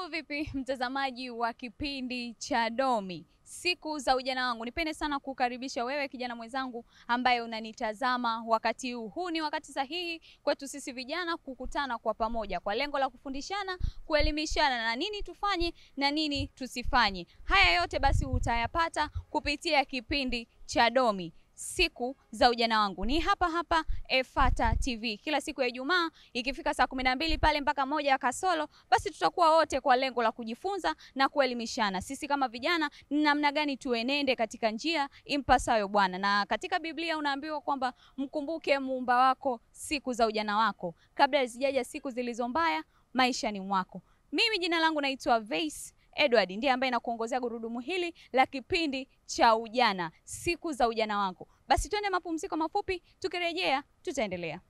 Mambo vipi mtazamaji wa kipindi cha Domi, siku za ujana wangu. Nipende sana kukaribisha wewe kijana mwenzangu ambaye unanitazama wakati huu. Huu ni wakati sahihi kwetu sisi vijana kukutana kwa pamoja kwa lengo la kufundishana, kuelimishana na nini tufanye na nini tusifanye. Haya yote basi utayapata kupitia kipindi cha Domi, siku za ujana wangu. Ni hapa Efata TV. Kila siku ya Ijumaa ikifika saa 12 pale mpaka 1 kasoro, basi tutakuwa wote kwa lengo la kujifunza na kuelimishana. Sisi kama vijana ni namna gani tuenende katika njia impasayo Bwana. Na katika Biblia unaambiwa kwamba mkumbuke muumba wako siku za ujana wako kabla zijaja siku zilizo mbaya maishani mwako. Mimi jina langu naitwa Vase Edward, ndiye ambaye nakuongozea gurudumu hili la kipindi cha ujana, siku za ujana wangu. Basi twende mapumziko mafupi, tukirejea tutaendelea.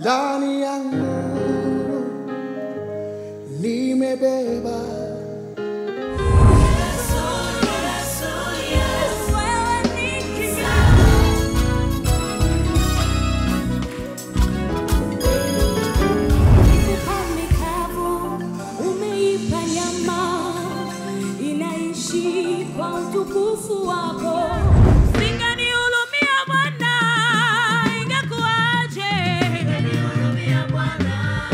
Ndani yangu nimebeba utukufu wako. Singenihurumia Bwana, ingekuaje? Singenihurumia Bwana,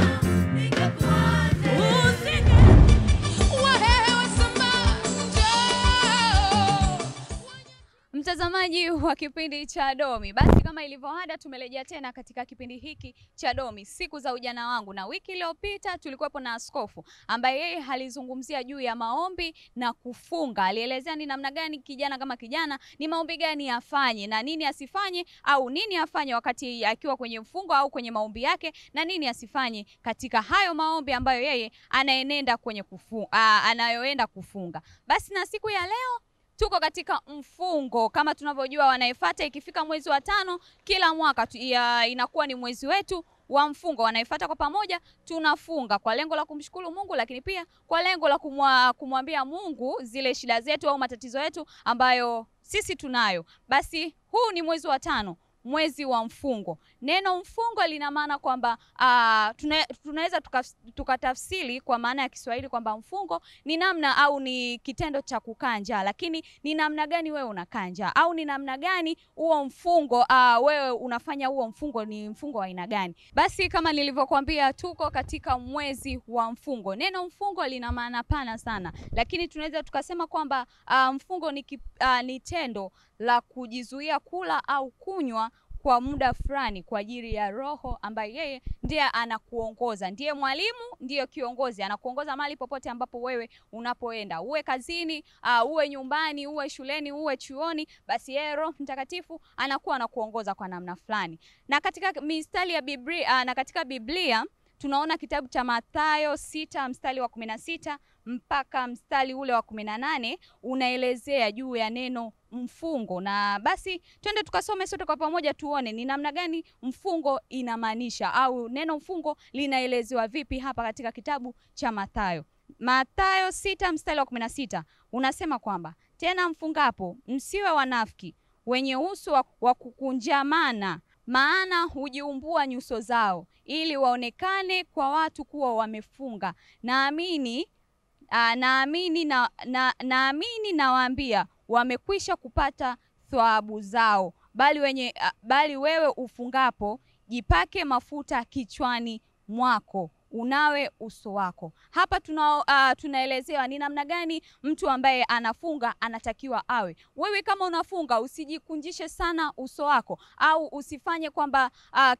ingekuaje? Wewe samaje. Mtazamaji wa kipindi cha Domi, basi kama ilivyoada tumerejea tena katika kipindi hiki cha Domi, siku za ujana wangu. Na wiki iliyopita tulikuwepo na askofu ambaye yeye alizungumzia juu ya maombi na kufunga. Alielezea ni namna gani kijana kama kijana ni maombi gani afanye na nini asifanye, au nini afanye wakati akiwa kwenye mfungo au kwenye maombi yake, na nini asifanye katika hayo maombi ambayo yeye anaenenda kwenye anayoenda kufunga. Basi na siku ya leo tuko katika mfungo. Kama tunavyojua wanaefuata, ikifika mwezi wa 5 kila mwaka inakuwa ni mwezi wetu wa mfungo. Wanaefuata kwa pamoja tunafunga kwa lengo la kumshukuru Mungu, lakini pia kwa lengo la kumwambia Mungu zile shida zetu au matatizo yetu ambayo sisi tunayo. Basi huu ni mwezi wa 5, mwezi wa mfungo. Neno mfungo lina maana kwamba tunaweza tukatafsiri kwa maana ya Kiswahili kwamba mfungo ni namna au ni kitendo cha kukaa njaa, lakini ni namna gani wewe unakaa njaa, au ni namna gani huo mfungo wewe unafanya huo mfungo, ni mfungo wa aina gani? Basi kama nilivyokuambia tuko katika mwezi wa mfungo. Neno mfungo lina maana pana sana, lakini tunaweza tukasema kwamba mfungo ni tendo la kujizuia kula au kunywa kwa muda fulani kwa ajili ya Roho ambaye yeye ndiye anakuongoza, ndiye mwalimu, ndiye kiongozi, anakuongoza mahali popote ambapo wewe unapoenda, uwe kazini, uwe nyumbani, uwe shuleni, uwe chuoni, basi yeye Roho Mtakatifu anakuwa anakuongoza kwa namna fulani. Na katika mistari ya Biblia katika Biblia tunaona kitabu cha Mathayo 6 mstari wa 16 mpaka mstari ule wa 18 unaelezea juu ya neno mfungo. Na basi twende tukasome sote kwa pamoja tuone ni namna gani mfungo inamaanisha, au neno mfungo linaelezewa vipi hapa katika kitabu cha Mathayo. Mathayo 6 mstari wa 16 unasema kwamba, tena mfungapo msiwe wanafiki, wenye uso wa kukunjamana, maana hujiumbua nyuso zao ili waonekane kwa watu kuwa wamefunga. Naamini nawaambia wamekwisha kupata thawabu zao. Bali wewe ufungapo, jipake mafuta kichwani mwako, unawe uso wako. Hapa tunaelezewa ni namna gani mtu ambaye anafunga anatakiwa awe. Wewe kama unafunga usijikunjishe sana uso wako, au usifanye kwamba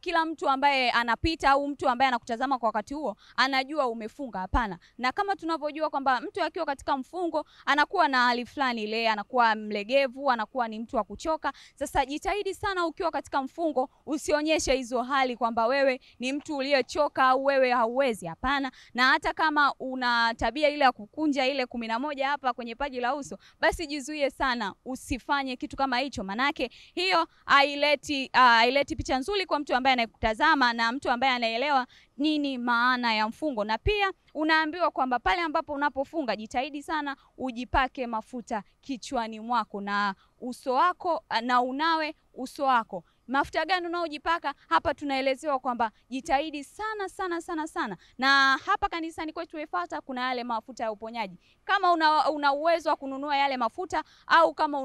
kila mtu ambaye anapita au mtu ambaye anakutazama kwa wakati huo anajua umefunga. Hapana. Na kama tunavyojua kwamba mtu akiwa katika mfungo anakuwa na hali fulani ile, anakuwa mlegevu, anakuwa ni mtu wa kuchoka. Sasa jitahidi sana ukiwa katika mfungo usionyeshe hizo hali kwamba wewe ni mtu uliyechoka au wewe hauwezi. Hapana. Na hata kama una tabia ile ya kukunja ile 11 hapa kwenye paji la uso, basi jizuie sana usifanye kitu kama hicho, manake hiyo haileti picha nzuri kwa mtu ambaye anakutazama na mtu ambaye anaelewa nini maana ya mfungo. Na pia unaambiwa kwamba pale ambapo unapofunga jitahidi sana ujipake mafuta kichwani mwako na uso wako, na unawe uso wako. Mafuta gani unaojipaka? Hapa tunaelezewa kwamba jitahidi sana sana sana sana. Na hapa kanisani kwetu Efata kuna yale mafuta ya uponyaji. Kama una uwezo wa kununua yale mafuta, au kama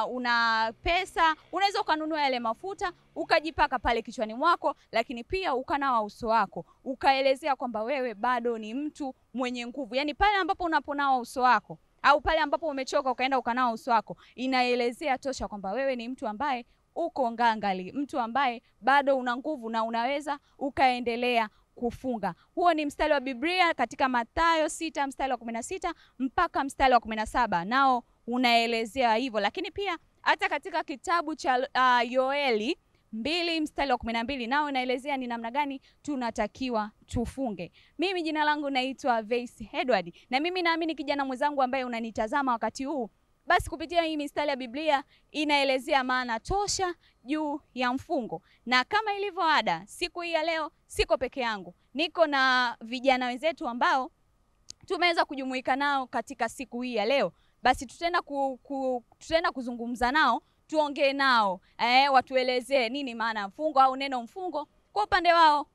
una pesa, unaweza ukanunua yale mafuta ukajipaka pale kichwani mwako, lakini pia ukanawa uso wako. Ukaelezea kwamba wewe bado ni mtu mwenye nguvu. Yaani pale ambapo unaponawa uso wako, au pale ambapo umechoka ukaenda ukanawa uso wako, inaelezea tosha kwamba wewe ni mtu ambaye uko ngangali, mtu ambaye bado una nguvu na unaweza ukaendelea kufunga. Huo ni mstari wa Biblia katika Mathayo 6 mstari wa 16 mpaka mstari wa 17, nao unaelezea hivyo. Lakini pia hata katika kitabu cha Yoeli 2 mstari wa 12 nao inaelezea ni namna gani tunatakiwa tufunge. Mimi jina langu naitwa Vase Edward, na mimi naamini kijana mwenzangu ambaye unanitazama wakati huu, basi kupitia hii mistari ya Biblia inaelezea maana tosha juu ya mfungo. Na kama ilivyo ada, siku hii ya leo siko peke yangu. Niko na vijana wenzetu ambao tumeweza kujumuika nao katika siku hii ya leo. Basi tutaenda kuzungumza nao, tuongee nao, watuelezee nini maana ya mfungo au neno mfungo. Kwa upande wao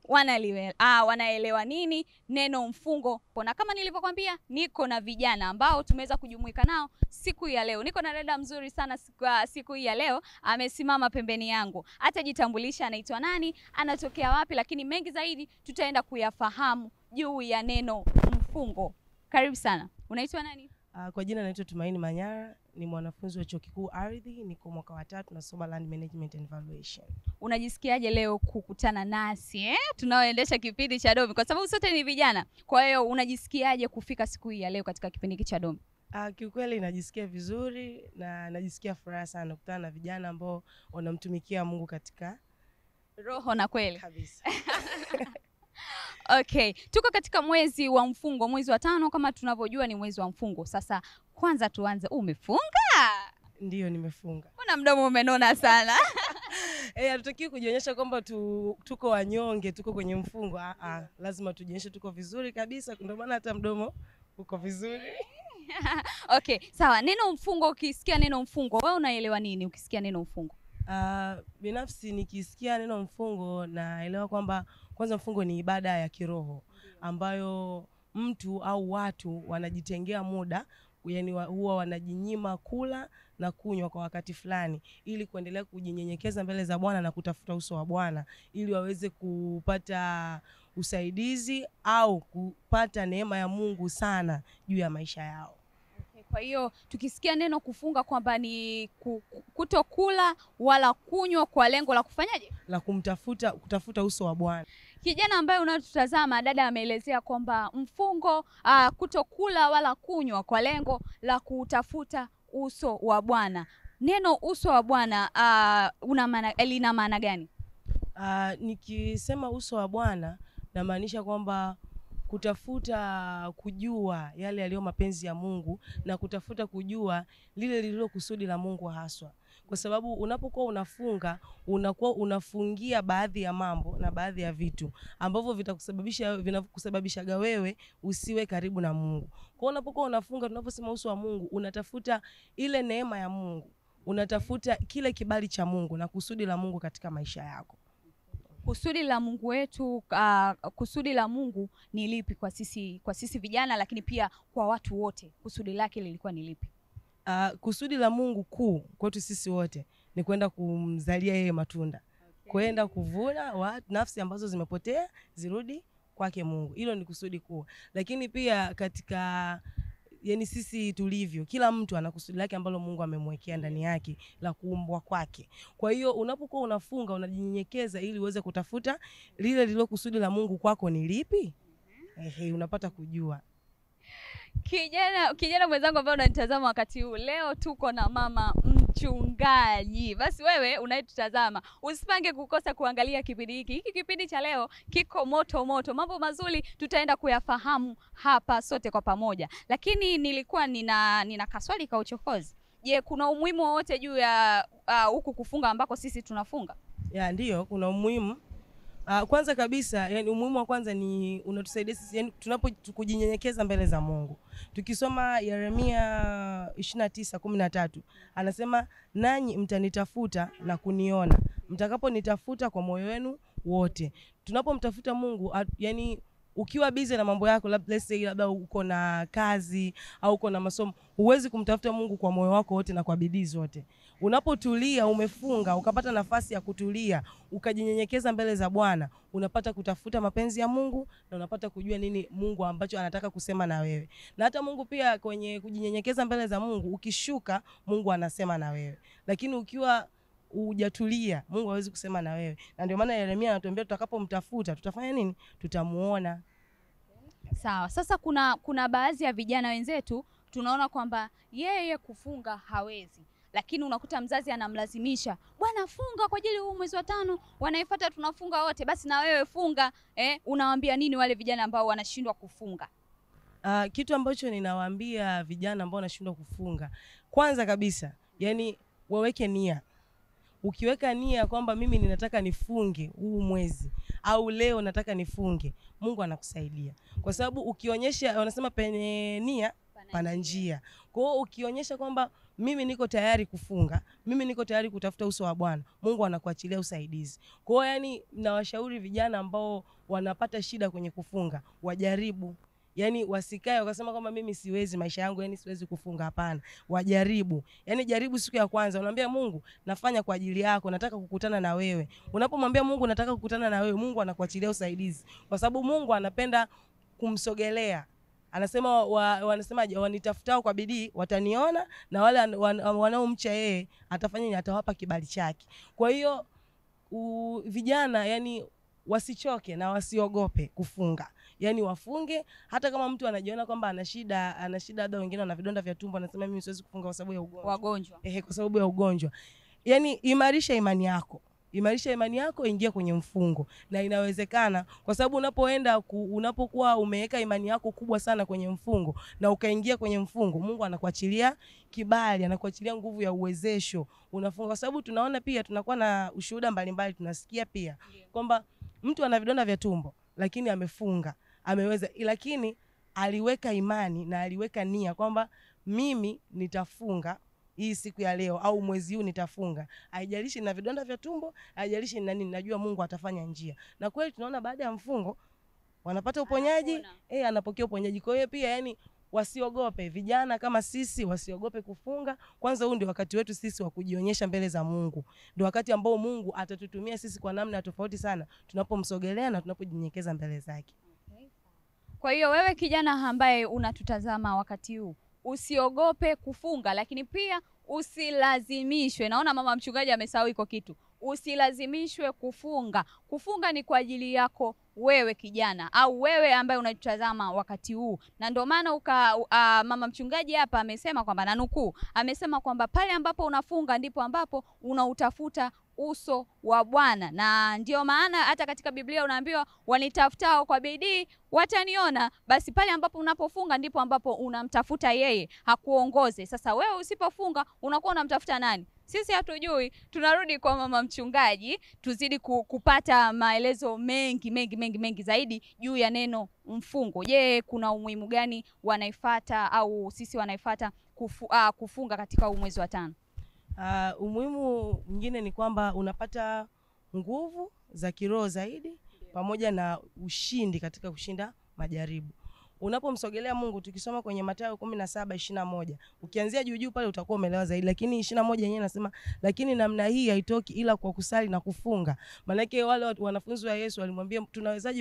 wanaelewa nini neno mfungo. Na kama nilivyokuambia, niko na vijana ambao tumeweza kujumuika nao siku ya leo. Niko na dada mzuri sana siku hii ya leo, amesimama pembeni yangu. Atajitambulisha anaitwa nani, anatokea wapi, lakini mengi zaidi tutaenda kuyafahamu juu ya neno mfungo. Karibu sana. Unaitwa nani? Kwa jina naitwa Tumaini Manyara, ni mwanafunzi wa Chuo Kikuu Ardhi, niko mwaka wa 3 nasoma Land Management and Valuation. Unajisikiaje leo kukutana nasi tunaoendesha kipindi cha Domi, kwa sababu sote ni vijana? Kwa hiyo unajisikiaje kufika siku hii ya leo katika kipindi hiki cha Domi? Kiukweli najisikia vizuri na najisikia furaha sana kukutana na vijana ambao wanamtumikia Mungu katika roho na kweli kabisa. Okay, tuko katika mwezi wa mfungo, mwezi wa 5 kama tunavyojua ni mwezi wa mfungo. Sasa kwanza tuanze, umefunga? Ndiyo, nimefunga. Una mdomo umenona sana. Hatutakiwi kujionyesha kwamba tuko wanyonge, tuko kwenye mfungo. Lazima tujionyeshe tuko vizuri kabisa, ndio maana hata mdomo uko vizuri. Okay, sawa. Neno mfungo, ukisikia neno mfungo, wewe unaelewa nini ukisikia neno mfungo? Binafsi nikisikia neno mfungo naelewa kwamba kwanza mfungo ni ibada ya kiroho ambayo mtu au watu wanajitengea muda, yani huwa wanajinyima kula na kunywa kwa wakati fulani ili kuendelea kujinyenyekeza mbele za Bwana na kutafuta uso wa Bwana ili waweze kupata usaidizi au kupata neema ya Mungu sana juu ya maisha yao. Kwa hiyo tukisikia neno kufunga kwamba ni kutokula wala kunywa kwa lengo la kufanyaje? La kutafuta uso wa Bwana. Kijana ambaye unatutazama, dada ameelezea kwamba mfungo kutokula wala kunywa kwa lengo la kutafuta uso wa Bwana. Neno uso wa Bwana lina maana gani? Nikisema uso wa Bwana namaanisha kwamba kutafuta kujua yale yaliyo mapenzi ya Mungu na kutafuta kujua lile lililo kusudi la Mungu haswa. Kwa sababu unapokuwa unafunga, unakuwa unafungia baadhi ya mambo na baadhi ya vitu ambavyo vinakusababishaga wewe usiwe karibu na Mungu. Kwa unapokuwa unafunga, tunaposema uso wa Mungu, unatafuta ile neema ya Mungu, unatafuta kile kibali cha Mungu na kusudi la Mungu katika maisha yako. Kusudi la Mungu wetu, kusudi la Mungu ni lipi kwa sisi vijana, lakini pia kwa watu wote? Kusudi lake lilikuwa ni lipi? Kusudi la Mungu kuu kwetu sisi wote ni kwenda kumzalia yeye matunda. Okay. Kwenda kuvuna nafsi ambazo zimepotea zirudi kwake Mungu. Hilo ni kusudi kuu. Lakini pia katika sisi tulivyo, kila mtu ana kusudi lake ambalo Mungu amemwekea ndani yake la kuumbwa kwake. Kwa hiyo unapokuwa unafunga, unajinyenyekeza ili uweze kutafuta lile lilo kusudi la Mungu kwako ni lipi? Unapata kujua. Kijana mwenzangu ambaye unanitazama wakati huu, leo tuko na mama mchungaji. Basi wewe unayetutazama usipange kukosa kuangalia kipindi hiki. Hiki kipindi cha leo kiko moto moto. Mambo mazuri tutaenda kuyafahamu hapa sote kwa pamoja. Lakini nilikuwa nina kaswali ka uchokozi. Je, kuna umuhimu wowote juu ya huku kufunga ambako sisi tunafunga? Ndiyo, kuna umuhimu. Kwanza kabisa, umuhimu wa kwanza ni unatusaidia sisi tunapojinyenyekeza mbele za Mungu. Tukisoma Yeremia 29:13 anasema, nanyi mtanitafuta na kuniona mtakaponitafuta kwa moyo wenu wote. Tunapomtafuta Mungu, yani ukiwa busy na mambo yako, let's say labda uko na kazi au uko na masomo, huwezi kumtafuta Mungu kwa moyo wako wote na kwa bidii zote. Unapotulia, umefunga, ukapata nafasi ya kutulia, ukajinyenyekeza mbele za Bwana, unapata kutafuta mapenzi ya Mungu na unapata kujua nini Mungu ambacho anataka kusema na wewe. Na hata Mungu pia kwenye kujinyenyekeza mbele za Mungu, ukishuka Mungu anasema na wewe. Lakini ukiwa hujatulia, Mungu hawezi kusema na wewe. Na ndio maana Yeremia anatuambia tutakapomtafuta tutafanya nini? Tutamuona. Sawa. Sasa kuna baadhi ya vijana wenzetu tunaona kwamba yeye kufunga hawezi, lakini unakuta mzazi anamlazimisha, bwana funga kwa ajili huu mwezi wa 5 wanaifuata tunafunga wote, basi na wewe funga. Unawaambia nini wale vijana ambao wanashindwa kufunga? Kitu ambacho ninawaambia vijana ambao wanashindwa kufunga, kwanza kabisa, yani waweke nia. Ukiweka nia kwamba mimi ninataka nifunge huu mwezi au leo nataka nifunge, Mungu anakusaidia. Kwa sababu ukionyesha, wanasema penye nia pana njia. Kwa hiyo ukionyesha kwamba mimi niko tayari kufunga, mimi niko tayari kutafuta uso wa Bwana, Mungu anakuachilia usaidizi. Kwa hiyo yani nawashauri vijana ambao wanapata shida kwenye kufunga, wajaribu. Yani wasikae wakasema kwamba mimi siwezi, maisha yangu yani siwezi kufunga, hapana. Wajaribu. Yani jaribu siku ya kwanza, unamwambia Mungu nafanya kwa ajili yako, nataka kukutana na wewe. Unapomwambia Mungu nataka kukutana na wewe, Mungu anakuachilia usaidizi. Kwa sababu Mungu anapenda kumsogelea. Anasema wanasemaje, wanitafutao kwa bidii wataniona, na wale wanaomcha yeye atafanya nini? Atawapa kibali chake. Kwa hiyo vijana yani wasichoke na wasiogope kufunga. Yani wafunge hata kama mtu anajiona kwamba ana shida hata wengine wana vidonda vya tumbo, anasema mimi siwezi kufunga kwa sababu ya ugonjwa. Kwa sababu ya ugonjwa. Yani imarisha imani yako. Imarisha imani yako, ingia kwenye mfungo. Na inawezekana, kwa sababu unapokuwa umeweka imani yako kubwa sana kwenye mfungo na ukaingia kwenye mfungo, Mungu anakuachilia kibali, anakuachilia nguvu ya uwezesho. Unafunga kwa sababu tunaona pia tunakuwa na ushuhuda mbalimbali, tunasikia pia kwamba mtu ana vidonda vya tumbo lakini amefunga, ameweza, lakini aliweka imani na aliweka nia kwamba mimi nitafunga hii siku ya leo au mwezi huu nitafunga. Haijalishi na vidonda vya tumbo, haijalishi na nini, najua Mungu atafanya njia. Na kweli tunaona baada ya mfungo wanapata uponyaji, anapokea uponyaji. Kwa hiyo pia yani wasiogope, vijana kama sisi wasiogope kufunga. Kwanza huu ndio wakati wetu sisi wa kujionyesha mbele za Mungu. Ndio wakati ambao Mungu atatutumia sisi kwa namna tofauti sana tunapomsogelea na tunapojinyenyekeza mbele zake. Kwa hiyo wewe kijana ambaye unatutazama wakati huu, usiogope kufunga, lakini pia usilazimishwe. Naona mama mchungaji amesahau iko kitu. Usilazimishwe kufunga. Kufunga ni kwa ajili yako wewe kijana au wewe ambaye unatutazama wakati huu. Na ndio maana mama mchungaji hapa amesema kwamba, na nukuu, amesema kwamba pale ambapo unafunga ndipo ambapo unautafuta uso wa Bwana. Na ndio maana hata katika Biblia unaambiwa wanitafutao kwa bidii wataniona. Basi pale ambapo unapofunga ndipo ambapo unamtafuta yeye hakuongoze. Sasa wewe usipofunga unakuwa unamtafuta nani? Sisi hatujui. Tunarudi kwa mama mchungaji tuzidi kupata maelezo mengi zaidi juu ya neno mfungo. Je, kuna umuhimu gani wanaifuata au sisi wanaifuata kufunga katika mwezi wa 5? Umuhimu mwingine ni kwamba unapata nguvu za kiroho zaidi pamoja na ushindi katika kushinda majaribu. Unapomsogelea Mungu, tukisoma kwenye Mathayo 17:21, ukianzia juu pale utakuwa umeelewa zaidi, lakini 21 yenyewe nasema lakini namna hii haitoki ila kwa kusali na kufunga. Maana yake wale wanafunzi wa Yesu walimwambia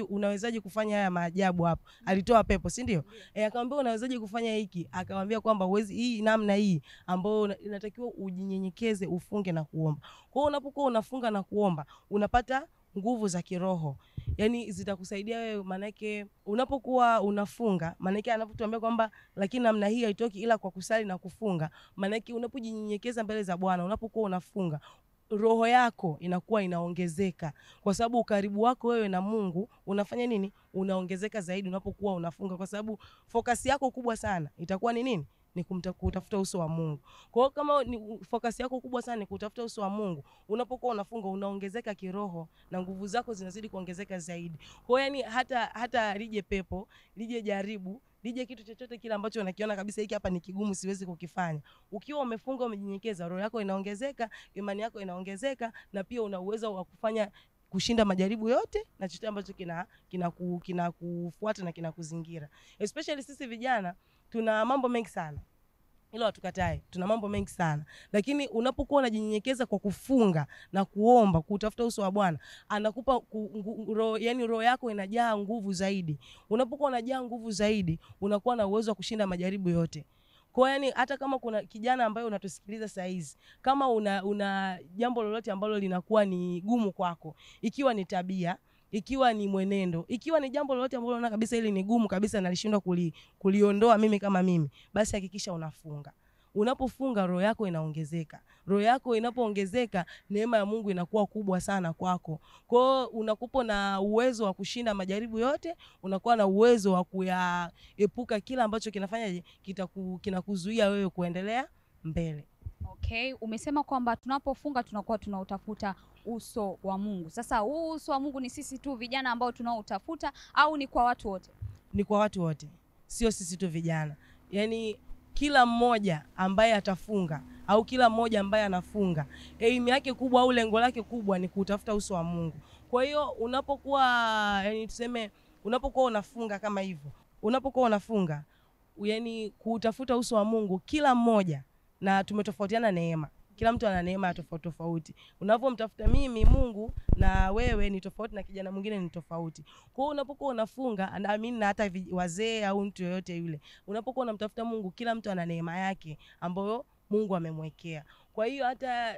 unawezaje kufanya haya maajabu hapo? Alitoa pepo, si ndio? Akamwambia unawezaje kufanya hiki? Akamwambia kwamba uwezi, hii namna hii ambayo inatakiwa ujinyenyekeze, ufunge na kuomba. Kwa hiyo unapokuwa unafunga na kuomba, unapata nguvu za kiroho. Yani zitakusaidia wewe, manake unapokuwa unafunga, manake anapotuambia kwamba lakini namna hii haitoki ila kwa kusali na kufunga, manake unapojinyenyekeza mbele za Bwana, unapokuwa unafunga, roho yako inakuwa inaongezeka, kwa sababu ukaribu wako wewe na Mungu unafanya nini? Unaongezeka zaidi unapokuwa unafunga, kwa sababu focus yako kubwa sana itakuwa ni nini? Ni kutafuta uso wa Mungu. Kwa hiyo kama ni focus yako kubwa sana ni kutafuta uso wa Mungu, unapokuwa unafunga unaongezeka kiroho na nguvu zako zinazidi kuongezeka zaidi. Kwa hiyo yani hata lije pepo, lije jaribu, lije kitu chochote kile ambacho unakiona kabisa hiki hapa ni kigumu, siwezi kukifanya. Ukiwa umefunga, umejinyenyekeza, roho yako inaongezeka, imani yako inaongezeka, na pia una uwezo wa kufanya kushinda majaribu yote na chochote ambacho kinakufuata na kinakuzingira. Especially sisi vijana tuna mambo mengi sana. Hilo hatukatai, tuna mambo mengi sana. Lakini unapokuwa unajinyenyekeza kwa kufunga na kuomba, kutafuta uso wa Bwana, anakupa yani roho yako inajaa nguvu zaidi. Unapokuwa unajaa nguvu zaidi, unakuwa na uwezo wa kushinda majaribu yote. Kwa yani hata kama kuna kijana ambaye unatusikiliza saa hizi, kama una jambo lolote ambalo linakuwa ni gumu kwako, ikiwa ni tabia, ikiwa ni mwenendo, ikiwa ni jambo lolote ambalo unaona kabisa hili ni gumu kabisa na nalishindwa kuliondoa mimi kama mimi, basi hakikisha unafunga. Unapofunga, roho yako inaongezeka. Roho yako inapoongezeka, neema ya Mungu inakuwa kubwa sana kwako. Kwa hiyo unakuwa na uwezo wa kushinda majaribu yote, unakuwa na uwezo wa kuyaepuka kila ambacho kinakuzuia wewe kuendelea mbele. Okay, umesema kwamba tunapofunga tunakuwa tunautafuta uso wa Mungu. Sasa huu uso wa Mungu ni sisi tu vijana ambao tunaoutafuta au ni kwa watu wote? Ni kwa watu wote. Sio sisi tu vijana. Yaani kila mmoja ambaye atafunga au kila mmoja ambaye anafunga, aim yake kubwa au lengo lake kubwa ni kutafuta uso wa Mungu. Kwa hiyo unapokuwa yani tuseme unapokuwa unafunga kama hivyo, unapokuwa unafunga yani kutafuta uso wa Mungu, kila mmoja, na tumetofautiana neema. Kila mtu ana neema tofauti tofauti. Unapomtafuta mimi Mungu na wewe ni tofauti na kijana mwingine ni tofauti. Kwa hiyo unapokuwa unafunga, naamini na hata wazee au mtu yoyote yule, unapokuwa unamtafuta Mungu, kila mtu ana neema yake ambayo Mungu amemwekea. Kwa hiyo hata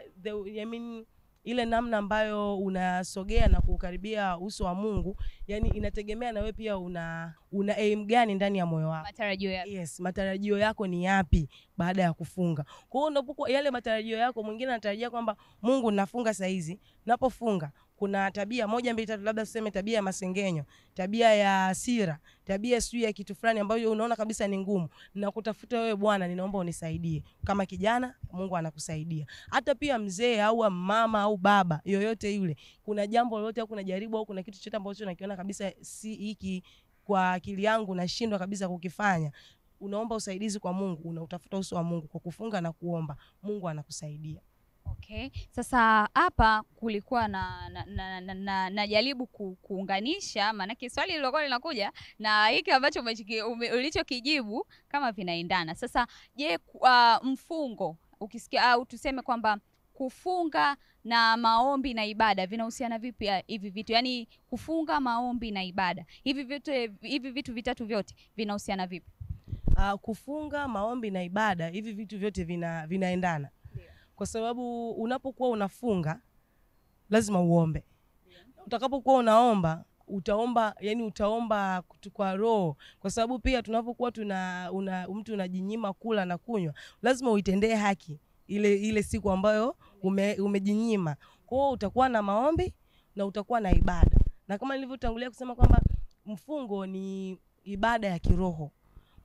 ile namna ambayo unasogea na kukaribia uso wa Mungu, yani inategemea na wewe pia una aim gani ndani ya moyo wako. Matarajio yako. Yes, matarajio yako ni yapi baada ya kufunga. Kwa hiyo unapokuwa yale matarajio yako, mwingine anatarajia kwamba Mungu nafunga saa hizi, napofunga kuna tabia 1 2 3, labda tuseme tabia ya masengenyo, tabia ya hasira, tabia sio ya kitu fulani ambayo unaona kabisa ni ngumu, na kutafuta wewe, Bwana ninaomba unisaidie. Kama kijana, Mungu anakusaidia. Hata pia mzee au mama au baba yoyote yule, kuna jambo lolote au kuna jaribu au kuna kitu chochote ambacho unakiona kabisa si hiki kwa akili yangu nashindwa kabisa kukifanya, unaomba usaidizi kwa Mungu, unautafuta uso wa Mungu kwa kufunga na kuomba, Mungu anakusaidia. Okay. Sasa hapa kulikuwa najaribu kuunganisha, maana swali lilokuwa linakuja na hiki ambacho ulichokijibu kama vinaendana. Sasa je, mfungo ukisikia au tuseme kwamba kufunga na maombi na ibada vinahusiana vipi hivi vitu? Yaani kufunga, maombi na ibada, hivi vitu vitatu vyote vinahusiana vipi? Kufunga, maombi na ibada, hivi vitu vyote vinaendana. Kwa sababu unapokuwa unafunga lazima uombe. Utakapokuwa unaomba, utaomba kwa roho, kwa sababu pia tunapokuwa mtu unajinyima kula na kunywa, lazima uitendee haki ile siku ambayo umejinyima. Kwa hiyo utakuwa na maombi na utakuwa na ibada. Na kama nilivyotangulia kusema kwamba mfungo ni ibada ya kiroho.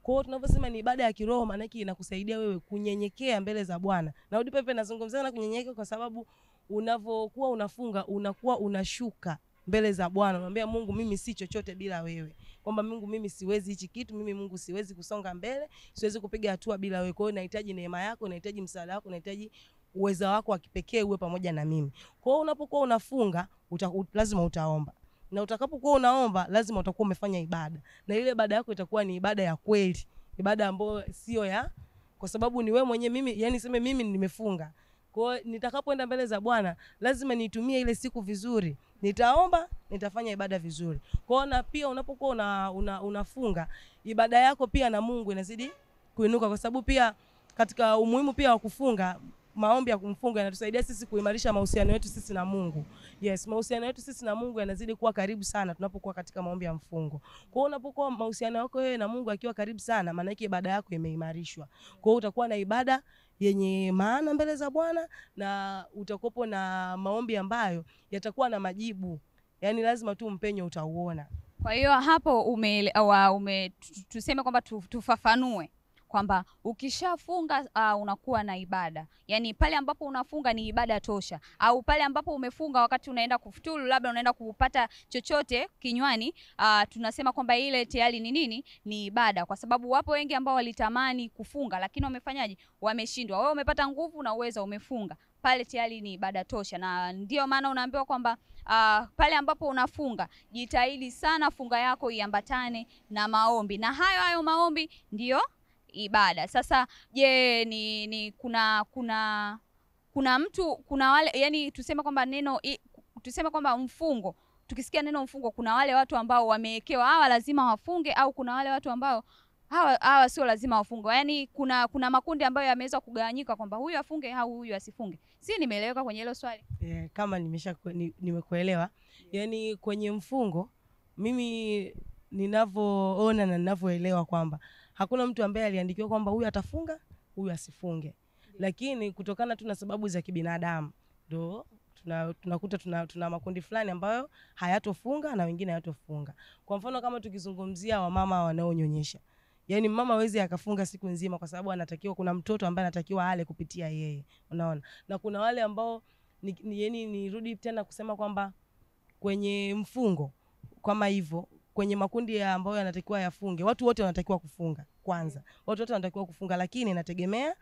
Kwa hiyo tunaposema ni ibada ya kiroho, maana yake inakusaidia wewe kunyenyekea mbele za Bwana. Na ndipo pepe nazungumzia na kunyenyekea kwa sababu unavokuwa unafunga, unakuwa unashuka mbele za Bwana. Unamwambia Mungu, mimi si chochote bila wewe. Kwamba Mungu, mimi siwezi hichi kitu, mimi Mungu siwezi kusonga mbele, siwezi kupiga hatua bila wewe. Kwa hiyo nahitaji neema yako, nahitaji msaada wako, nahitaji uwezo wako wa kipekee uwe pamoja na mimi. Kwa hiyo unapokuwa unafunga, lazima utaomba. Na utakapokuwa unaomba, lazima utakuwa umefanya ibada. Na ile ibada yako itakuwa ni ibada ya kweli. Ibada ambayo sio ya kwa sababu ni wewe mwenyewe, mimi yani sema mimi nimefunga. Kwa hiyo nitakapoenda mbele za Bwana, lazima nitumie ile siku vizuri. Nitaomba, nitafanya ibada vizuri. Kwa hiyo na pia unapokuwa unafunga, ibada yako pia na Mungu inazidi kuinuka, kwa sababu pia katika umuhimu pia wa kufunga, maombi ya kumfunga yanatusaidia sisi kuimarisha mahusiano yetu sisi na Mungu. Yes, mahusiano yetu sisi na Mungu yanazidi kuwa karibu sana tunapokuwa katika maombi ya mfungo. Kwa hiyo unapokuwa mahusiano yako wewe na Mungu akiwa karibu sana, maana yake ibada yako imeimarishwa. Kwa hiyo utakuwa na ibada yenye maana mbele za Bwana, na utakopo na maombi ambayo yatakuwa na majibu. Yaani lazima tu mpenyo utauona. Kwa hiyo hapo tuseme kwamba tufafanue. kwamba ukishafunga unakuwa na ibada. Yaani pale ambapo unafunga ni ibada tosha, au pale ambapo umefunga wakati unaenda kufuturu, labda unaenda kupata chochote kinywani, tunasema kwamba ile tayari ni nini? Ni ibada. Kwa sababu wapo wengi ambao walitamani kufunga lakini wamefanyaje? Wameshindwa. Wewe umepata nguvu na uwezo, umefunga, pale tayari ni ibada tosha. Na ndio maana unaambiwa kwamba pale ambapo unafunga jitahidi sana funga yako iambatane na maombi, na hayo maombi ndio ibada. Sasa je, ni kuna mtu, kuna wale, yani tuseme kwamba tuseme kwamba mfungo, tukisikia neno mfungo kuna wale watu ambao wamewekewa hawa lazima wafunge, au kuna wale watu ambao hawa sio lazima wafunge. Yaani kuna makundi ambayo yameweza kugawanyika kwamba huyu afunge au huyu asifunge. Si nimeeleweka kwenye hilo swali? Kama nimekuelewa. Yaani kwenye mfungo mimi ninavyoona na ninavyoelewa kwamba hakuna mtu ambaye aliandikiwa kwamba huyu atafunga, huyu asifunge. Lakini kutokana tu na sababu za kibinadamu ndio tunakuta tuna makundi fulani ambayo hayatofunga na wengine hayatofunga. Kwa mfano kama tukizungumzia wamama wanaonyonyesha. Yaani mama hawezi akafunga siku nzima kwa sababu anatakiwa, kuna mtoto ambaye anatakiwa ale kupitia yeye. Unaona? Na kuna wale ambao nirudi tena kusema kwamba kwenye mfungo kama hivyo, kwenye makundi ambayo yanatakiwa yafunge, watu wote wanatakiwa kufunga kwanza. Watu wote wanatakiwa kufunga, lakini inategemea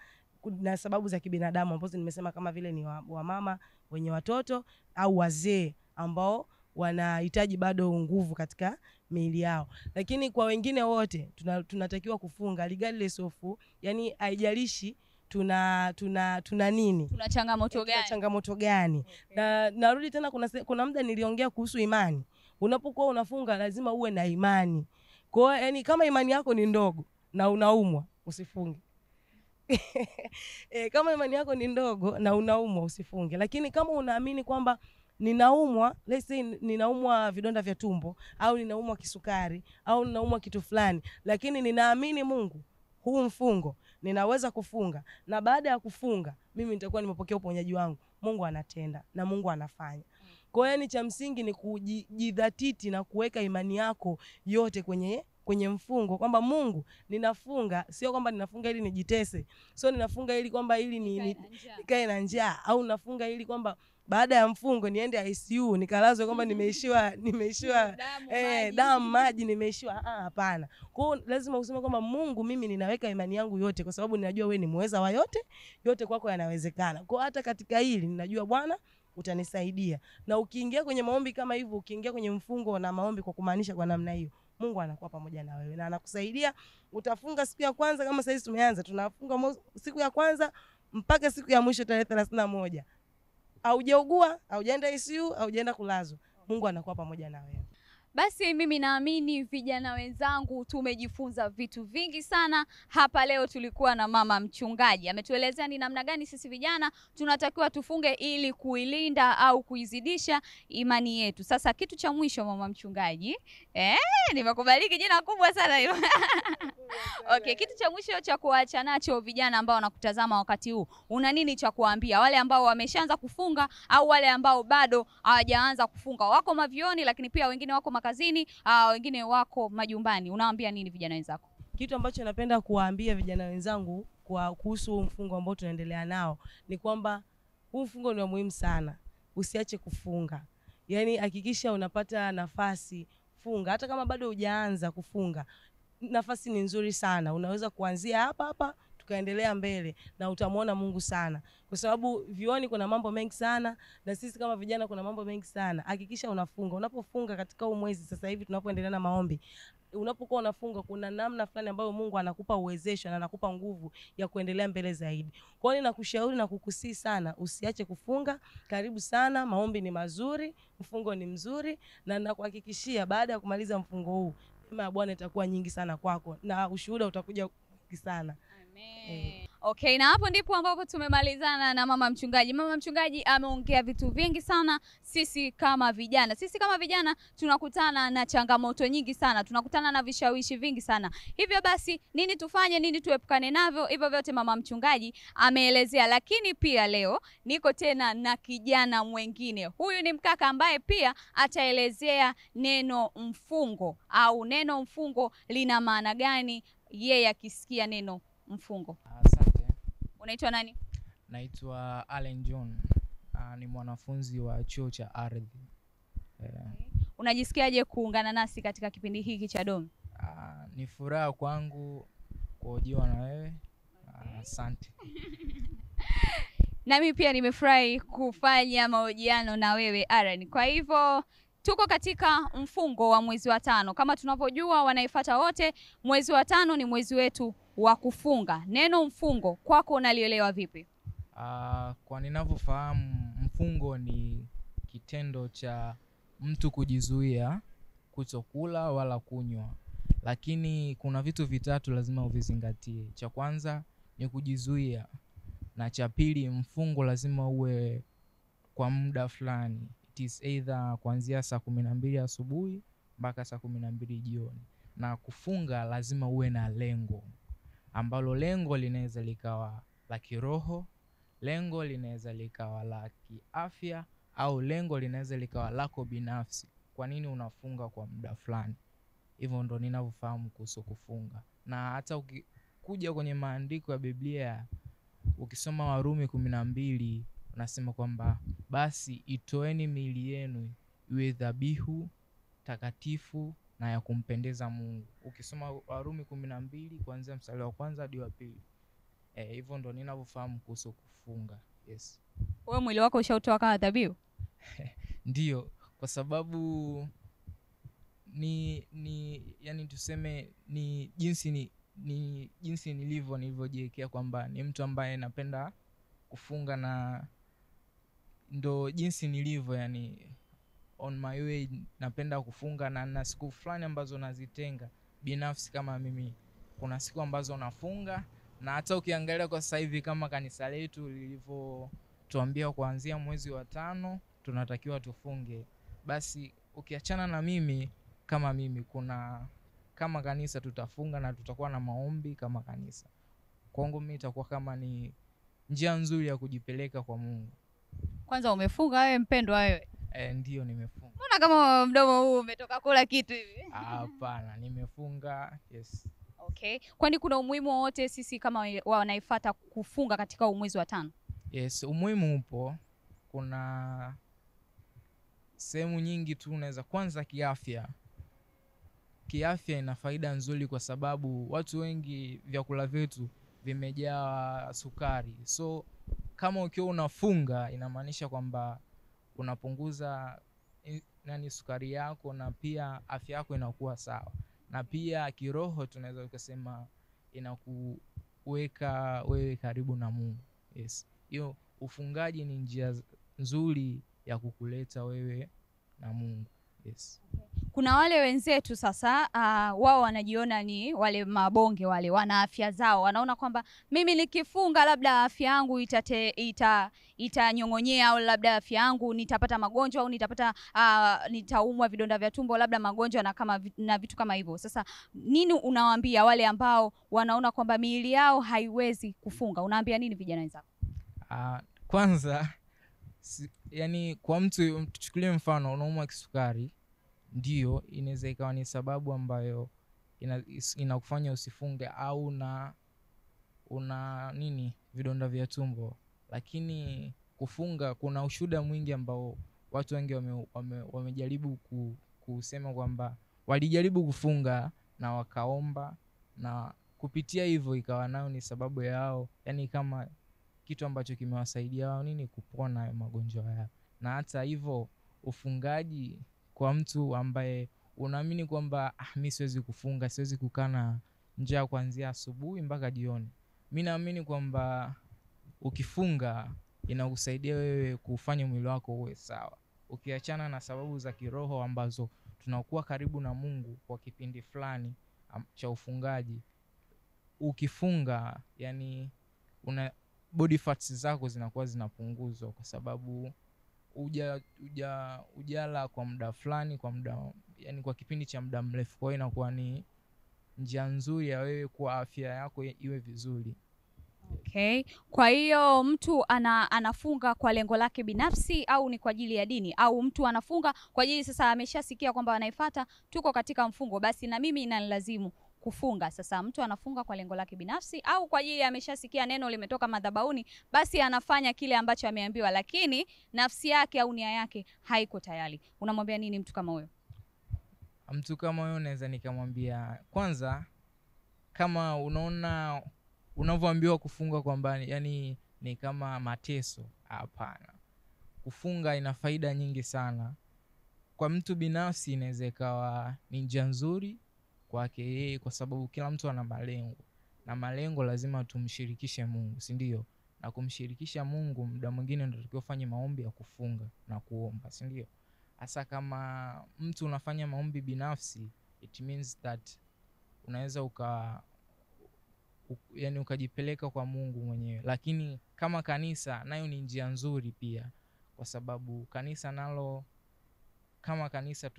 na sababu za kibinadamu ambazo nimesema, kama vile ni wamama wenye watoto au wazee ambao wanahitaji bado nguvu katika miili yao. Lakini kwa wengine wote tunatakiwa kufunga regardless of, yani haijalishi tuna nini, tuna changamoto gani. Na narudi tena, kuna muda niliongea kuhusu imani. Unapokuwa unafunga lazima uwe na imani. Kwa hiyo yani kama imani yako ni ndogo na unaumwa, usifunge. Kama imani yako ni ndogo na unaumwa, usifunge. Lakini kama unaamini kwamba ninaumwa, let's say ninaumwa vidonda vya tumbo, au ninaumwa kisukari, au ninaumwa kitu fulani, lakini ninaamini Mungu, huu mfungo ninaweza kufunga, na baada ya kufunga mimi nitakuwa nimepokea uponyaji wangu, Mungu anatenda na Mungu anafanya. Kwa hiyo ni cha msingi ni kujidhatiti na kuweka imani yako yote kwenye mfungo, kwamba Mungu, ninafunga, sio kwamba ninafunga ili nijitese, sio ninafunga ili kwamba ili nikae na njaa, au nafunga ili kwamba baada ya mfungo niende ICU nikalazwe kwamba nimeishiwa damu, maji, nimeishiwa. Hapana. Kwa hiyo lazima useme kwamba Mungu, mimi ninaweka imani yangu yote kwa sababu ninajua wewe ni muweza wa yote kwako yanawezekana. Kwa hata katika hili ninajua Bwana utanisaidia. Na ukiingia kwenye maombi kama hivyo, ukiingia kwenye mfungo na maombi kwa kumaanisha kwa namna hiyo, Mungu anakuwa pamoja na wewe na anakusaidia. Utafunga siku ya kwanza, kama sasa tumeanza tunafunga siku ya kwanza mpaka siku ya mwisho tarehe 31. Haujaugua, haujaenda ICU, haujaenda kulazwa, Mungu anakuwa pamoja na wewe. Basi mimi naamini vijana wenzangu tumejifunza vitu vingi sana hapa leo. Tulikuwa na mama mchungaji, ametuelezea ni namna gani sisi vijana tunatakiwa tufunge ili kuilinda au kuizidisha imani yetu. Sasa kitu cha mwisho, mama mchungaji, nimekubariki jina kubwa sana hilo. Okay, kitu cha mwisho cha kuacha nacho vijana ambao wanakutazama wakati huu, una nini cha kuambia wale ambao wameshaanza kufunga au wale ambao bado hawajaanza kufunga? Wako mavioni, lakini pia wengine wako makazini, wengine wako majumbani. Unawaambia nini vijana wenzako? Kitu ambacho napenda kuwaambia vijana wenzangu kuhusu mfungo ambao tunaendelea nao ni kwamba huu mfungo ni muhimu sana. Usiache kufunga. Yaani hakikisha unapata nafasi, funga. Hata kama bado hujaanza kufunga, nafasi ni nzuri sana. Unaweza kuanzia hapa tukaendelea mbele na utamuona Mungu sana. Kwa sababu vioni kuna mambo mengi sana, na sisi kama vijana kuna mambo mengi sana. Hakikisha unafunga. Unapofunga katika huu mwezi sasa hivi tunapoendelea na maombi, unapokuwa unafunga kuna namna fulani ambayo Mungu anakupa uwezesho na anakupa nguvu ya kuendelea mbele zaidi. Kwa hiyo ninakushauri na kukusii sana, usiache kufunga. Karibu sana, maombi ni mazuri, mfungo ni mzuri, na ninakuhakikishia baada ya kumaliza mfungo huu, neema ya Bwana itakuwa nyingi sana kwako na ushuhuda utakuja sana. Amen. Okay, na hapo ndipo ambapo tumemalizana na mama mchungaji. Mama mchungaji ameongea vitu vingi sana. Sisi kama vijana tunakutana na changamoto nyingi sana, tunakutana na vishawishi vingi sana. Hivyo basi nini tufanye, nini tuepukane navyo? Hivyo vyote mama mchungaji ameelezea. Lakini pia leo niko tena na kijana mwingine. Huyu ni mkaka ambaye pia ataelezea neno mfungo, au neno mfungo lina maana gani yeye akisikia neno mfungo. Asante. Unaitwa nani? Naitwa Allen John. Ni mwanafunzi wa chuo cha ardhi. Unajisikiaje kuungana nasi katika kipindi hiki cha Domi? Ni furaha kwangu kuhojiwa na wewe. Asante. Nami pia nimefurahi kufanya mahojiano na wewe Aaron. Kwa hivyo tuko katika mfungo wa mwezi wa 5. Kama tunavyojua wanaifuata wote, mwezi wa 5 ni mwezi wetu wa kufunga. Neno mfungo kwako unalielewa vipi? Kwa ninavyofahamu, mfungo ni kitendo cha mtu kujizuia kutokula wala kunywa. Lakini kuna vitu vitatu lazima uvizingatie. Cha kwanza ni kujizuia, na cha pili mfungo lazima uwe kwa muda fulani. It is either kuanzia saa 12 asubuhi mpaka saa 12 jioni. Na kufunga lazima uwe na lengo, ambalo lengo linaweza likawa la kiroho, lengo linaweza likawa la kiafya, au lengo linaweza likawa lako binafsi. Kwa nini unafunga kwa muda fulani? Hivyo ndo ninavyofahamu kuhusu kufunga. Na hata ukikuja kwenye maandiko ya Biblia, ukisoma Warumi 12 unasema kwamba basi itoeni miili yenu iwe dhabihu takatifu na ya kumpendeza Mungu. Ukisoma Warumi 12 kuanzia mstari wa 1 hadi wa 2. Hivyo ndo ninavyofahamu kuhusu kufunga. Yes. Wewe mwili wako ushautoa kama dhabihu? Ndio, kwa sababu yani tuseme ni jinsi nilivyojiwekea kwamba ni mtu ambaye napenda kufunga, na ndo jinsi nilivyo, yani on my way napenda kufunga, na siku fulani ambazo nazitenga binafsi kama mimi. Kuna siku ambazo nafunga, na hata ukiangalia kwa sasa hivi kama kanisa letu lilivyotuambia kuanzia mwezi wa 5 tunatakiwa tufunge. Basi ukiachana na mimi kama kanisa tutafunga na tutakuwa na maombi kama kanisa. Kwangu mimi itakuwa kama ni njia nzuri ya kujipeleka kwa Mungu. Kwanza umefunga wewe mpendwa wewe? Ndio nimefunga. Mbona kama mdomo huu umetoka kula kitu hivi? Hapana, nimefunga. Yes. Okay. Kwani kuna umuhimu wote sisi kama wanaifuata kufunga katika mwezi wa 5? Yes, umuhimu upo. Kuna sehemu nyingi tu unaweza. Kwanza kiafya ina faida nzuri, kwa sababu watu wengi vyakula vyetu vimejaa sukari. So kama ukiwa unafunga inamaanisha kwamba unapunguza sukari yako, na pia afya yako inakuwa sawa. Na pia kiroho tunaweza kusema inakuweka wewe karibu na Mungu. Yes. Hiyo ufungaji ni njia nzuri ya kukuleta wewe na Mungu. Yes. Kuna wale wenzetu sasa wao wanajiona ni wale mabonge, wale wana afya zao, wanaona kwamba mimi nikifunga labda afya yangu itanyongonyea, au labda afya yangu nitapata magonjwa, au nitaumwa vidonda vya tumbo, labda magonjwa na vitu kama hivyo. Sasa nini unawaambia wale ambao wanaona kwamba miili yao haiwezi kufunga? Unaambia nini vijana wenzako? Kwanza yani kwa mtu, tuchukulie mfano unaumwa kisukari, ndio inaweza ikawa ni sababu ambayo inakufanya usifunge, au una vidonda vya tumbo. Lakini kufunga kuna ushuhuda mwingi ambao watu wengi wamejaribu kusema kwamba walijaribu kufunga na wakaomba, na kupitia hivyo ikawa nayo ni sababu yao, yani kama kitu ambacho kimewasaidia wao kupona magonjwa yao. Na hata hivyo ufungaji kwa mtu ambaye unaamini kwamba mimi siwezi kufunga, siwezi kukaa na njaa kuanzia asubuhi mpaka jioni, mimi naamini kwamba ukifunga inakusaidia wewe kufanya mwili wako uwe sawa. Ukiachana na sababu za kiroho ambazo tunakuwa karibu na Mungu kwa kipindi fulani cha ufungaji, ukifunga yani body fats zako zinakuwa zinapunguzwa, kwa sababu ujala kwa muda fulani, kwa kipindi cha muda mrefu. Kwa hiyo inakuwa ni njia nzuri ya wewe kwa afya yako iwe vizuri. Okay. Kwa hiyo mtu anafunga kwa lengo lake binafsi, au ni kwa ajili ya dini, au mtu anafunga kwa ajili sasa ameshasikia kwamba wanaifuata tuko katika mfungo, basi na mimi inanilazimu kufunga. Sasa mtu anafunga kwa lengo lake binafsi au kwa ajili ameshasikia neno limetoka madhabahuni, basi anafanya kile ambacho ameambiwa, lakini nafsi yake au nia yake haiko tayari. Unamwambia nini mtu kama huyo? Mtu kama huyo naweza nikamwambia, kwanza, kama unaona unavyoambiwa kufunga kwamba yani ni kama mateso, hapana. Kufunga ina faida nyingi sana. Kwa mtu binafsi inaweza ikawa ni njia nzuri kwake yeye, kwa sababu kila mtu ana malengo, na malengo lazima tumshirikishe Mungu, si ndio? Na kumshirikisha Mungu, muda mwingine ndio tukifanya maombi ya kufunga na kuomba, si ndio? Hasa kama mtu unafanya maombi binafsi, it means that unaweza yani ukajipeleka kwa Mungu mwenyewe. Lakini kama kanisa, nayo ni njia nzuri pia, kwa sababu kanisa nalo, kama kanisa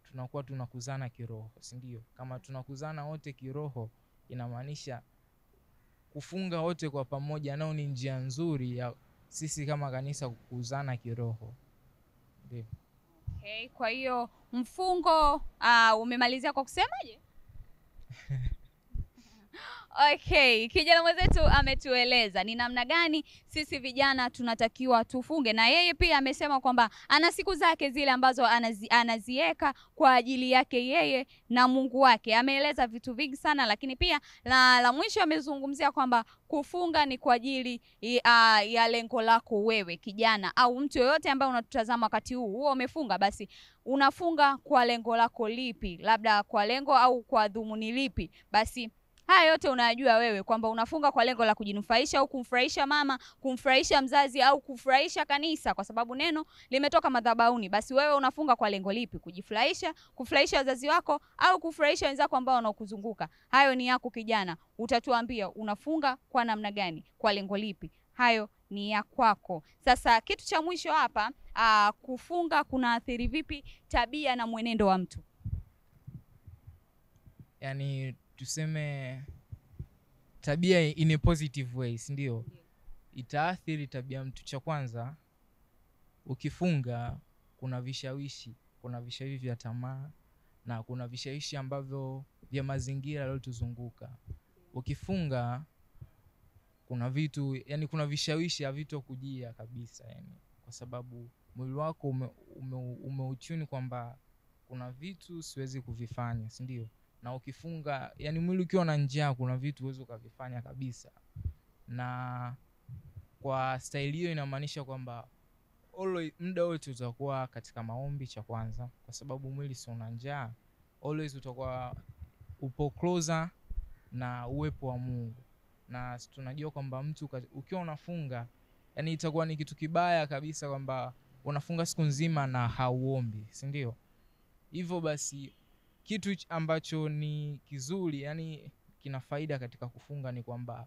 tunakuwa tunakuzana kiroho, si ndio? Kama tunakuzana wote kiroho, inamaanisha kufunga wote kwa pamoja, nao ni njia nzuri ya sisi kama kanisa kukuzana kiroho. Ndio. Okay, kwa hiyo mfungo umemalizia kwa kusemaje? Okay, kijana mwenzetu ametueleza ni namna gani sisi vijana tunatakiwa tufunge, na yeye pia amesema kwamba ana siku zake zile ambazo anaziweka kwa ajili yake yeye na Mungu wake. Ameeleza vitu vingi sana, lakini pia la mwisho amezungumzia kwamba kufunga ni kwa ajili ya lengo lako wewe kijana, au mtu yoyote ambaye unatutazama wakati huu umefunga, basi unafunga kwa lengo lako lipi? Labda kwa lengo au kwa dhumuni lipi? Basi haya yote unajua wewe kwamba unafunga kwa lengo la kujinufaisha au kumfurahisha mama, kumfurahisha mzazi au kufurahisha kanisa, kwa sababu neno limetoka madhabahuni. Basi wewe unafunga kwa lengo lipi? Kujifurahisha, kufurahisha wazazi wako au kufurahisha wenzako ambao wanaokuzunguka? Hayo ni yako kijana. Utatuambia unafunga kwa namna gani, kwa lengo lipi? Hayo ni ya kwako. Sasa kitu cha mwisho hapa, kufunga kunaathiri vipi tabia na mwenendo wa mtu? Yani tuseme tabia in a positive way, si ndio? Itaathiri tabia mtu. Cha kwanza, ukifunga kuna vishawishi vya tamaa, na kuna vishawishi ambavyo vya mazingira yaliyotuzunguka. Ukifunga kuna vitu, yani kuna vishawishi havitokujia kabisa, yani kwa sababu mwili wako umeuchuni kwamba kuna vitu siwezi kuvifanya, si ndio? Na ukifunga, yani mwili ukiwa na njaa, kuna vitu huwezi kuvifanya kabisa. Na kwa style hiyo inamaanisha kwamba always muda wote utakuwa katika maombi, cha kwanza, kwa sababu mwili si una njaa. Always utakuwa upo closer na uwepo wa Mungu. Na tunajua kwamba mtu ukiwa unafunga, yani itakuwa ni kitu kibaya kabisa kwamba unafunga siku nzima na hauombi, si ndio? Hivyo basi kitu ambacho ni kizuri, yani kina faida katika kufunga, ni kwamba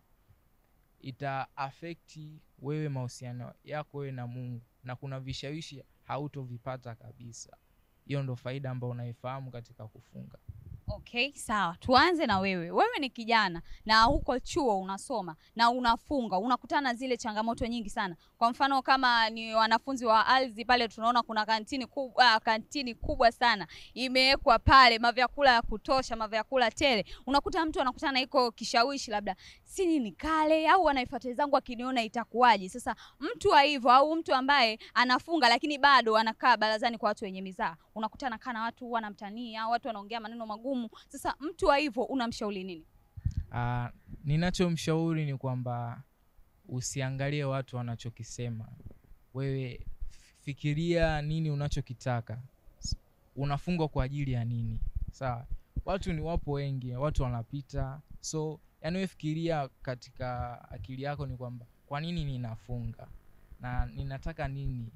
ita affect wewe, mahusiano yako wewe na Mungu, na kuna vishawishi hautovipata kabisa. Hiyo ndo faida ambayo unaifahamu katika kufunga. Okay, sawa. Tuanze na wewe. Wewe ni kijana na huko chuo unasoma na unafunga, unakutana zile changamoto nyingi sana. Kwa mfano kama ni wanafunzi wa Alzi pale, tunaona kuna kantini kubwa sana imewekwa pale, mavyakula ya kutosha, mavyakula tele. Unakuta mtu anakutana iko kishawishi, labda si nini kale, au anaifuata zangu akiniona itakuwaje. Sasa mtu wa hivyo, au mtu ambaye anafunga lakini bado anakaa barazani kwa watu wenye mizaa, unakutana kana watu wanamtania, watu wanaongea maneno magumu. Sasa mtu wa hivyo unamshauri nini? Ninachomshauri ni kwamba usiangalie watu wanachokisema. Wewe fikiria nini unachokitaka. Unafunga kwa ajili ya nini? Sawa. Watu ni wapo wengi, watu wanapita. So, yani wewe fikiria katika akili yako ni kwamba kwa nini ninafunga? Na ninataka nini?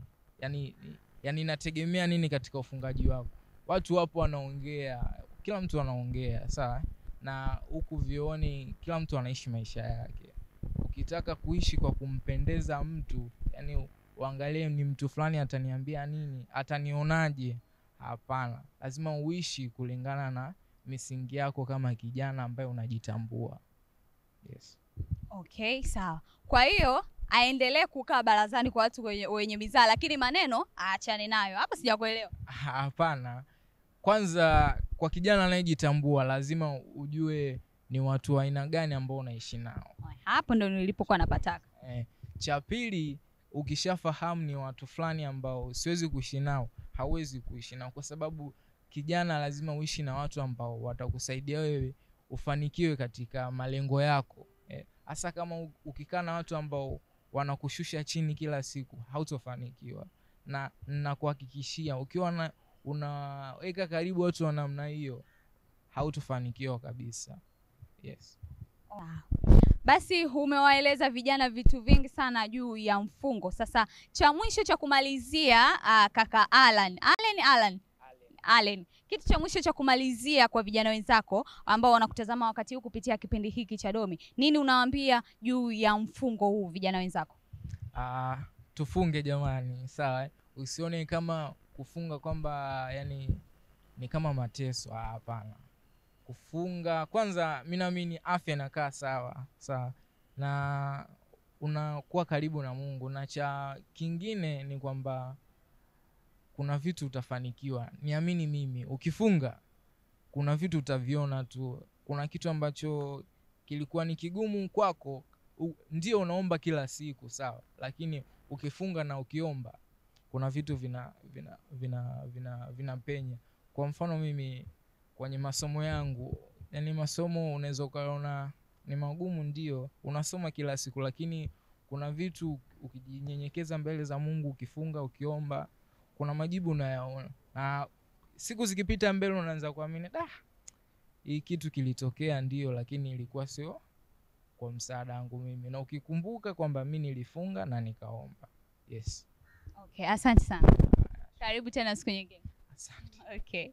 Yani nategemea nini katika ufungaji wako? Watu wapo wanaongea, kila mtu anaongea, sawa? Na huku vioni kila mtu anaishi maisha yake. Ukitaka kuishi kwa kumpendeza mtu, yani uangalie ni mtu fulani ataniambia nini, atanionaje? Hapana. Lazima uishi kulingana na misingi yako kama kijana ambaye unajitambua. Yes. Okay, sawa. Kwa hiyo aendelee kukaa barazani kwa watu wenye mizaa, lakini maneno aachane nayo. Hapa sijakuelewa. Hapana. kwanza kwa kijana anayejitambua lazima ujue ni watu wa aina gani ambao unaishi nao. Hapo ndo nilipokuwa napataka. Cha pili, ukishafahamu ni watu fulani ambao siwezi kuishi nao, hauwezi kuishi nao, kwa sababu kijana lazima uishi na watu ambao watakusaidia wewe ufanikiwe katika malengo yako. Hasa kama ukikaa na watu ambao wanakushusha chini kila siku, hautofanikiwa. Na nakuhakikishia ukiwa unaweka karibu watu wa namna hiyo, hautofanikiwa kabisa. Yes. Basi umewaeleza vijana vitu vingi sana juu ya mfungo. Sasa cha mwisho cha kumalizia, kaka Allen, kitu cha mwisho cha kumalizia kwa vijana wenzako ambao wanakutazama wakati huu kupitia kipindi hiki cha Domi, nini unawaambia juu ya mfungo huu vijana wenzako? Tufunge jamani, sawa? Usione kama kufunga kwamba yani ni kama mateso. Hapana. Kufunga kwanza, mimi naamini afya inakaa sawa na unakuwa karibu na Mungu, na cha kingine ni kwamba kuna vitu utafanikiwa. Niamini mimi, ukifunga kuna vitu utaviona tu. Kuna kitu ambacho kilikuwa ni kigumu kwako, ndio unaomba kila siku, sawa, lakini ukifunga na ukiomba kuna vitu vinapenya. Kwa mfano mimi kwenye masomo yangu, yani masomo unaweza ukaona ni magumu, ndio unasoma kila siku, lakini kuna vitu ukijinyenyekeza mbele za Mungu, ukifunga, ukiomba, kuna majibu unayaona. Na siku zikipita mbele unaanza kuamini, hii kitu kilitokea ndio, lakini ilikuwa sio kwa msaada wangu mimi. Na ukikumbuka kwamba mimi nilifunga na nikaomba. Yes. Okay, asante sana. Karibu tena siku nyingine. Asante. Okay.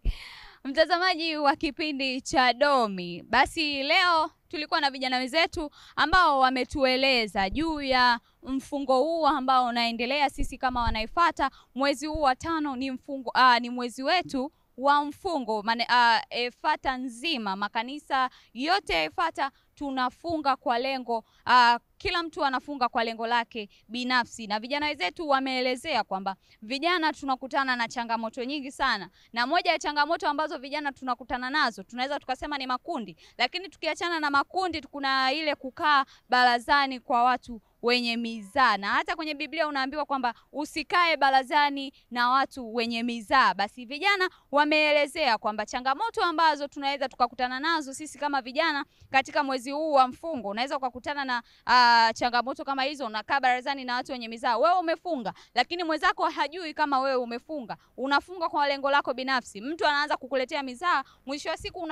Mtazamaji wa kipindi cha Domi, basi leo tulikuwa na vijana wenzetu ambao wametueleza juu ya mfungo huu ambao unaendelea. Sisi kama wanaifuata mwezi huu wa 5 ni mwezi wetu wa mfungo. Efata nzima, makanisa yote Efata tunafunga kwa lengo, kila mtu anafunga kwa lengo lake binafsi. Na vijana wenzetu wameelezea kwamba vijana tunakutana na changamoto nyingi sana, na moja ya changamoto ambazo vijana tunakutana nazo tunaweza tukasema ni makundi. Lakini tukiachana na makundi, kuna ile kukaa barazani kwa watu wenye mizaa, na hata kwenye Biblia unaambiwa kwamba usikae barazani na watu wenye mizaa. Basi vijana wameelezea kwamba changamoto ambazo tunaweza tukakutana nazo sisi kama vijana katika mwezi huu wa mfungo. Unaweza ukakutana na changamoto kama hizo, unakaa barazani na watu wenye mizaa. Wewe umefunga, lakini mwenzako hajui kama wewe umefunga. Unafunga kwa lengo lako binafsi. Mtu anaanza kukuletea mizaa, mwisho wa siku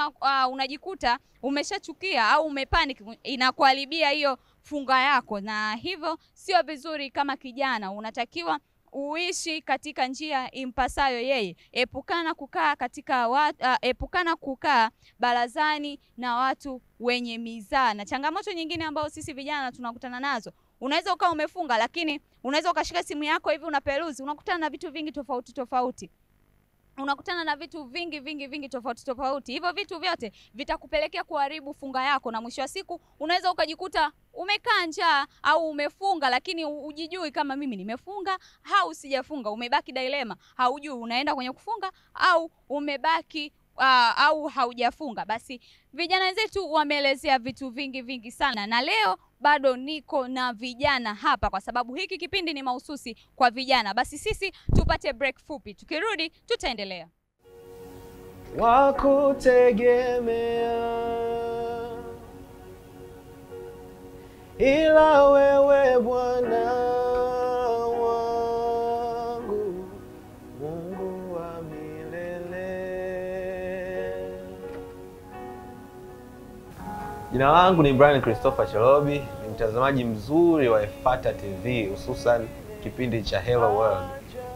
unajikuta umeshachukia au umepanic, inakuharibia hiyo funga yako. Na hivyo sio vizuri. Kama kijana unatakiwa uishi katika njia impasayo yeye. Epukana kukaa barazani na watu wenye mizaa. Na changamoto nyingine ambayo sisi vijana tunakutana nazo, unaweza ukawa umefunga, lakini unaweza ukashika simu yako hivi unaperuzi, unakutana na vitu vingi tofauti. Unakutana na vitu vingi tofauti. Hivyo vitu vyote vitakupelekea kuharibu funga yako, na mwisho wa siku unaweza ukajikuta umekaa njaa au umefunga, lakini ujijui kama mimi nimefunga au sijafunga. Umebaki dilema, haujui unaenda kwenye kufunga au umebaki au haujafunga. Basi vijana wenzetu wameelezea vitu vingi sana, na leo bado niko na vijana hapa kwa sababu hiki kipindi ni mahususi kwa vijana. Basi sisi tupate break fupi, tukirudi tutaendelea. Wakutegemea ila wewe Bwana wangu, Mungu wa milele. Jina langu ni Brian Christopher Chelobi, ni mtazamaji mzuri wa Efata TV, hususan kipindi cha Hello World.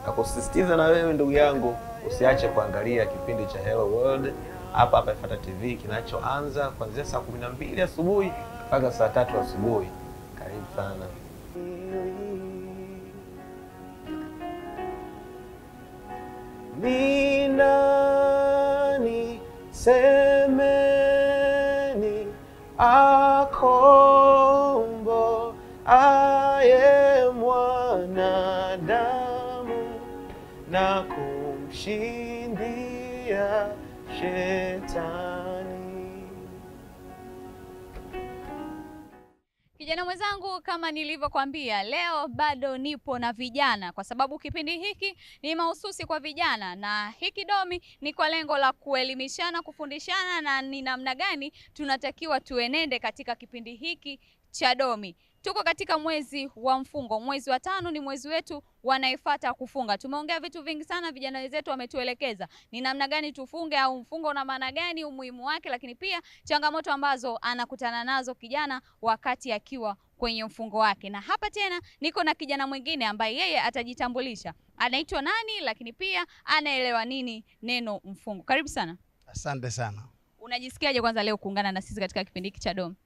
Na kusisitiza na wewe ndugu yangu, usiache kuangalia kipindi cha Hello World hapa Efata TV, kinachoanza kuanzia saa 12 asubuhi mpaka saa 3 asubuhi. Karibu sana. Ni nani semeni akombo aye mwanadamu na kumshindia ya shetani. Kijana mwenzangu, kama nilivyokuambia, leo bado nipo na vijana kwa sababu kipindi hiki ni mahususi kwa vijana, na hiki Domi ni kwa lengo la kuelimishana, kufundishana na ni namna gani tunatakiwa tuenende katika kipindi hiki cha Domi. Tuko katika mwezi wa mfungo. Mwezi wa 5 ni mwezi wetu wanaefuata kufunga. Tumeongea vitu vingi sana, vijana wenzetu wametuelekeza ni namna gani tufunge, au mfungo una maana gani, umuhimu wake, lakini pia changamoto ambazo anakutana nazo kijana wakati akiwa kwenye mfungo wake. Na hapa tena niko na kijana mwingine ambaye yeye atajitambulisha. Anaitwa nani, lakini pia anaelewa nini neno mfungo. Karibu sana. Asante sana. Unajisikiaje kwanza leo kuungana na sisi katika kipindi hiki cha Domi?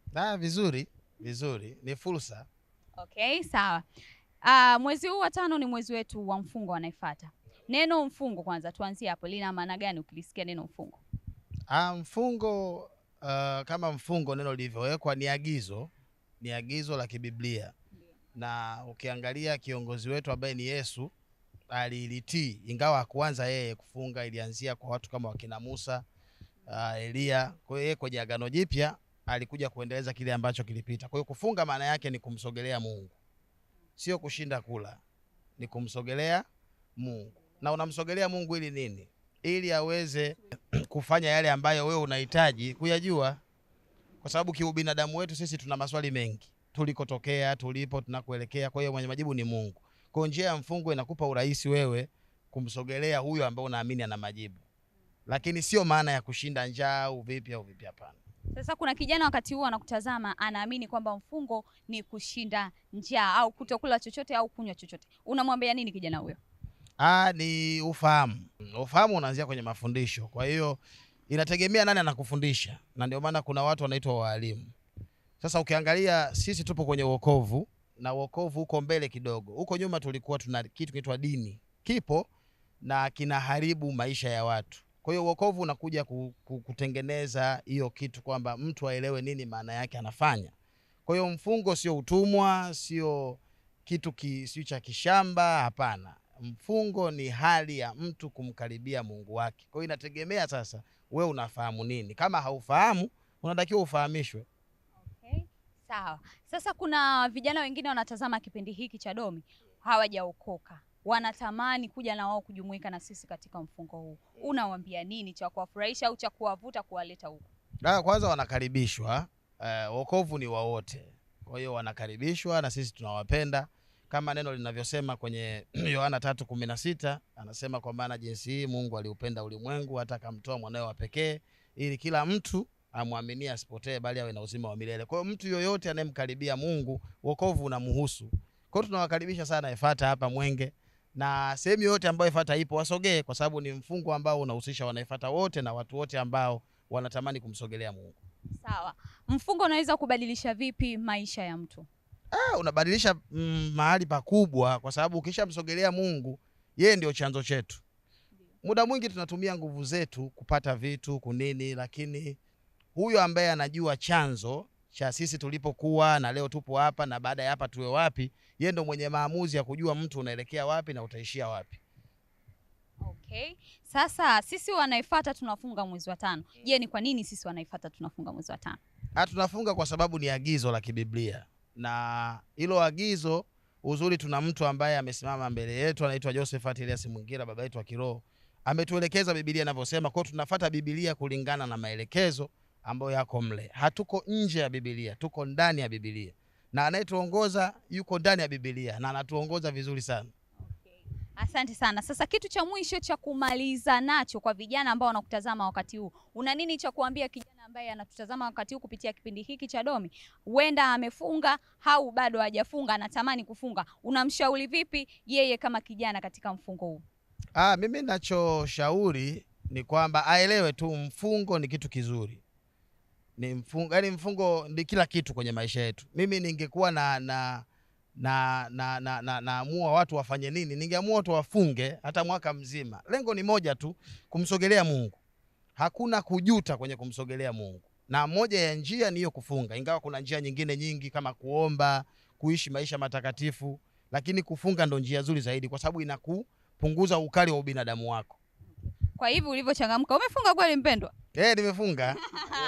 Vizuri, ni fursa. Okay, sawa. Mwezi huu wa 5 ni mwezi wetu wa mfungo wanaefuata. Neno mfungo kwanza tuanzie hapo, lina maana gani ukilisikia neno mfungo? Mfungo kama mfungo neno lilivyowekwa ni agizo la kibiblia. Na ukiangalia kiongozi wetu ambaye ni Yesu alilitii, ingawa hakuanza yeye kufunga, ilianzia kwa watu kama wakina Musa, Elia. Kwa hiyo kwenye Agano Jipya alikuja kuendeleza kile ambacho kilipita. Kwa hiyo kufunga maana yake ni kumsogelea Mungu. Sio kushinda kula, ni kumsogelea Mungu. Na unamsogelea Mungu ili nini? Ili aweze kufanya yale ambayo wewe unahitaji kuyajua. Kwa sababu kiubinadamu wetu sisi tuna maswali mengi. Tulikotokea, tulipo, tunakuelekea. Kwa hiyo mwenye majibu ni Mungu. Kwa njia ya mfungo inakupa urahisi wewe kumsogelea huyo ambaye unaamini ana majibu. Lakini sio maana ya kushinda njaa au vipi hapana. Sasa kuna kijana wakati huu anakutazama, anaamini kwamba mfungo ni kushinda njaa au kutokula chochote au kunywa chochote. Unamwambia nini kijana huyo? Ni ufahamu. Ufahamu unaanzia kwenye mafundisho. Kwa hiyo inategemea nani anakufundisha. Na ndio maana kuna watu wanaitwa walimu. Sasa ukiangalia sisi tupo kwenye wokovu, na wokovu uko mbele kidogo. Huko nyuma tulikuwa tuna kitu kinaitwa dini. Kipo na kinaharibu maisha ya watu. Kwa hiyo wokovu unakuja kutengeneza hiyo kitu kwamba mtu aelewe nini maana yake anafanya. Kwa hiyo mfungo sio utumwa, sio kitu sio cha kishamba, hapana. Mfungo ni hali ya mtu kumkaribia Mungu wake. Kwa hiyo inategemea sasa wewe unafahamu nini. Kama haufahamu, unatakiwa ufahamishwe. Okay, sawa. Sasa kuna vijana wengine wanatazama kipindi hiki cha Domi, hawajaokoka. Wanatamani kuja na wao kujumuika na sisi katika mfungo huu. Unawaambia nini cha kuwafurahisha au cha kuwavuta kuwaleta huko? Kwanza wanakaribishwa. Wokovu ni wa wote. Kwa hiyo wanakaribishwa na sisi tunawapenda. Kama neno linavyosema kwenye Yohana 3:16, anasema kwa maana jinsi hii Mungu aliupenda ulimwengu hata akamtoa mwanawe wa pekee ili kila mtu amwaminie asipotee bali awe na uzima wa milele. Kwa hiyo mtu yoyote anayemkaribia Mungu, wokovu unamhusu. Kwa hiyo tunawakaribisha sana Efata hapa Mwenge, na sehemu yote ambayo Efata ipo wasogee, kwa sababu ni mfungo ambao unahusisha wanaefata wote na watu wote ambao wanatamani kumsogelea Mungu. Sawa. Mfungo unaweza kubadilisha vipi maisha ya mtu? Unabadilisha mahali pakubwa, kwa sababu ukishamsogelea Mungu, yeye ndio chanzo chetu. Muda mwingi tunatumia nguvu zetu kupata vitu kunini, lakini huyo ambaye anajua chanzo cha sisi tulipokuwa na leo tupo hapa na baada ya hapa tuwe wapi, yeye ndio mwenye maamuzi ya kujua mtu unaelekea wapi na utaishia wapi. Okay. Sasa sisi wanaefuata tunafunga mwezi wa 5. Je, ni kwa nini sisi wanaefuata tunafunga mwezi wa 5? Tunafunga kwa sababu ni agizo la kibiblia. Na hilo agizo, uzuri tuna mtu ambaye amesimama mbele yetu anaitwa Josephat Elias Mwingira, baba yetu wa kiroho. Ametuelekeza Biblia inavyosema, kwa tunafuata Biblia kulingana na maelekezo ambayo yako mle. Hatuko nje ya Biblia, tuko ndani ya Biblia. Na anayetuongoza yuko ndani ya Biblia na anatuongoza vizuri sana. Asante sana. Sasa kitu cha mwisho cha kumaliza nacho kwa vijana ambao wanakutazama wakati huu, una nini cha kuambia kijana ambaye anatutazama wakati huu kupitia kipindi hiki cha Domi? Huenda amefunga au bado hajafunga, anatamani kufunga. Unamshauri vipi yeye kama kijana katika mfungo huu? Mimi ninachoshauri ni kwamba aelewe tu mfungo ni kitu kizuri. Ni mfungo, yani mfungo ni kila kitu kwenye maisha yetu. Mimi ningekuwa naamua watu wafanye nini, ningeamua watu wafunge hata mwaka mzima. Lengo ni moja tu, kumsogelea Mungu. Hakuna kujuta kwenye kumsogelea Mungu. Na moja ya njia ni hiyo kufunga. Ingawa kuna njia nyingine nyingi kama kuomba, kuishi maisha matakatifu, lakini kufunga ndo njia nzuri zaidi kwa sababu inakupunguza ukali wa ubinadamu wako. Kwa hivyo ulivyochangamka, umefunga kweli mpendwa? Nimefunga.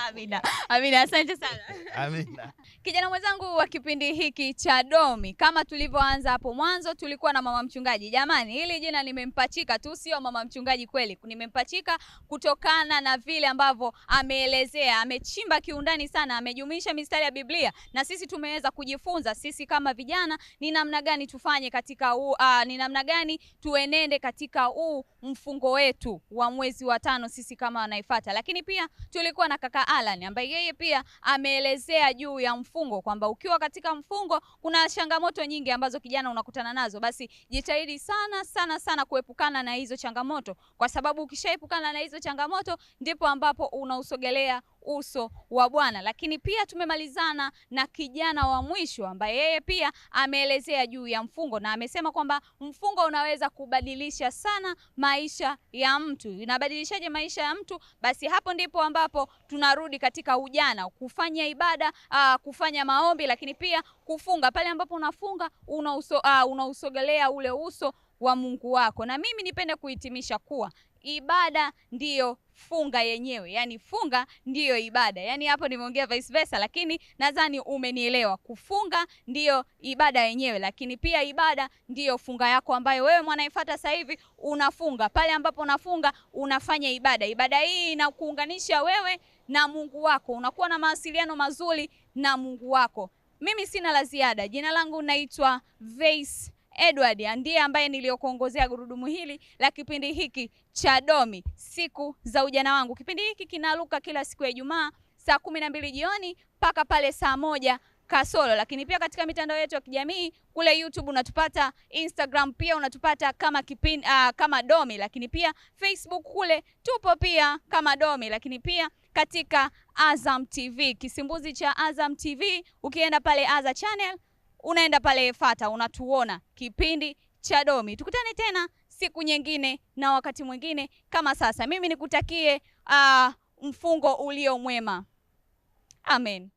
Amina. Amina, asante sana. Amina. Kijana mwenzangu wa kipindi hiki cha Domi, kama tulivyoanza hapo mwanzo, tulikuwa na mama mchungaji. Jamani, hili jina nimempachika tu, sio mama mchungaji kweli. Nimempachika kutokana na vile ambavyo ameelezea, amechimba kiundani sana, amejumuisha mistari ya Biblia, na sisi tumeweza kujifunza sisi kama vijana ni namna gani tufanye katika ni namna gani tuenende katika mfungo wetu wa mwezi wa 5 sisi kama wanaifuata. Lakini pia tulikuwa na kaka Alan ambaye yeye pia ameelezea juu ya mfungo kwamba ukiwa katika mfungo kuna changamoto nyingi ambazo kijana unakutana nazo. Basi jitahidi sana kuepukana na hizo changamoto, kwa sababu ukishaepukana na hizo changamoto ndipo ambapo unausogelea uso wa Bwana. Lakini pia tumemalizana na kijana wa mwisho ambaye yeye pia ameelezea juu ya mfungo, na amesema kwamba mfungo unaweza kubadilisha sana maisha ya mtu. Inabadilishaje maisha ya mtu? Basi hapo ndipo ambapo tunarudi katika ujana, kufanya ibada, kufanya maombi, lakini pia kufunga. Pale ambapo unafunga unausogelea ule uso wa Mungu wako. Na mimi nipende kuhitimisha kuwa ibada ndiyo funga yenyewe, yani funga ndiyo ibada. Yani hapo nimeongea vice versa, lakini nadhani umenielewa. Kufunga ndiyo ibada yenyewe, lakini pia ibada ndiyo funga yako ambayo wewe mwanaifuata sasa hivi unafunga. Pale ambapo unafunga unafanya ibada. Ibada hii inakuunganisha wewe na Mungu wako, unakuwa na mawasiliano mazuri na Mungu wako. Mimi sina la ziada. Jina langu naitwa Vase Edward, ndiye ambaye niliokuongozea gurudumu hili la kipindi hiki cha Domi, siku za ujana wangu. Kipindi hiki kinaruka kila siku ya Ijumaa saa 12 jioni mpaka pale saa 1 kasoro. Lakini pia katika mitandao yetu ya kijamii kule YouTube unatupata, Instagram pia unatupata kama kama Domi, lakini pia Facebook kule tupo pia kama Domi, lakini pia katika Azam TV, kisimbuzi cha Azam TV, ukienda pale Azam Channel unaenda pale Fata, unatuona kipindi cha Domi. Tukutane tena siku nyingine na wakati mwingine kama sasa. Mimi nikutakie mfungo ulio mwema. Amen.